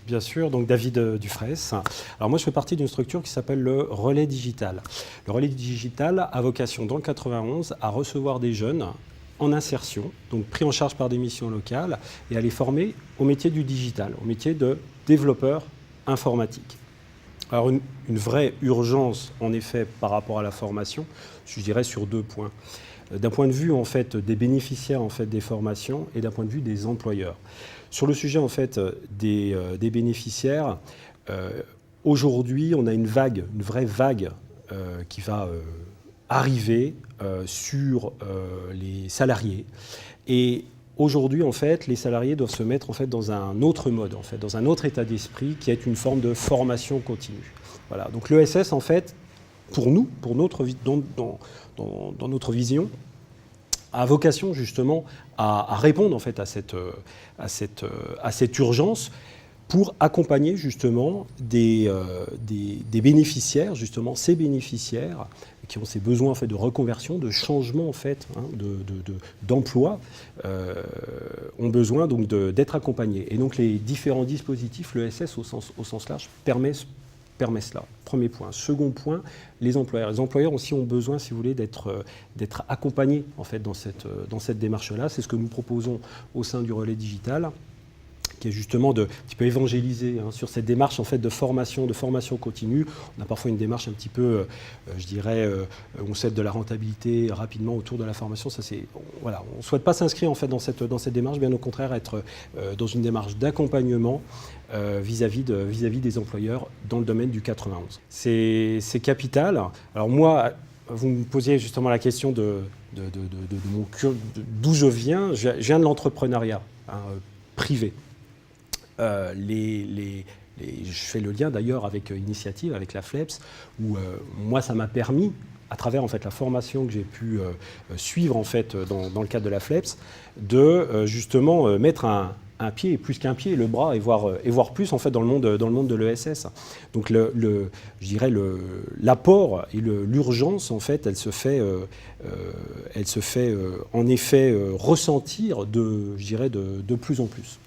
Bien sûr, donc David Dufraisse. Alors moi je fais partie d'une structure qui s'appelle le Relais Digital. Le Relais Digital a vocation dans le 91 à recevoir des jeunes en insertion, donc pris en charge par des missions locales, et à les former au métier du digital, au métier de développeur informatique. Alors une vraie urgence en effet par rapport à la formation, je dirais sur 2 points. D'un point de vue en fait des bénéficiaires en fait des formations et d'un point de vue des employeurs. Sur le sujet en fait des bénéficiaires, aujourd'hui on a une vraie vague qui va arriver sur les salariés. Et aujourd'hui en fait les salariés doivent se mettre en fait dans un autre mode, en fait, dans un autre état d'esprit qui est une forme de formation continue. Voilà. Donc l'ESS en fait, pour nous, dans notre vision, a vocation justement à répondre en fait à cette urgence pour accompagner justement des bénéficiaires, justement ces bénéficiaires qui ont ces besoins en fait de reconversion, de changement en fait, d'emploi, ont besoin donc d'être accompagnés. Et donc les différents dispositifs, l'ESS au sens large, permet cela. Premier point. Second point, les employeurs. Les employeurs aussi ont besoin, si vous voulez, d'être accompagnés en fait, dans cette démarche-là. C'est ce que nous proposons au sein du Relais Digital, qui est justement un petit peu évangéliser sur cette démarche en fait, de formation continue. On a parfois une démarche un petit peu, je dirais, on souhaite de la rentabilité rapidement autour de la formation. Ça, voilà, on ne souhaite pas s'inscrire en fait, dans cette démarche, bien au contraire être dans une démarche d'accompagnement vis-à-vis des employeurs dans le domaine du 91. C'est capital. Alors moi, vous me posiez justement la question d'où je viens. Je viens de l'entrepreneuriat privé. Je fais le lien d'ailleurs avec Initiative, avec la FLEPS, où moi ça m'a permis, à travers en fait, la formation que j'ai pu suivre en fait, dans le cadre de la FLEPS, de justement mettre un pied, et plus qu'un pied, le bras, et voir plus en fait, dans le monde de l'ESS. Donc je dirais l'apport et l'urgence, en fait, elle se fait en effet ressentir je dirais de plus en plus.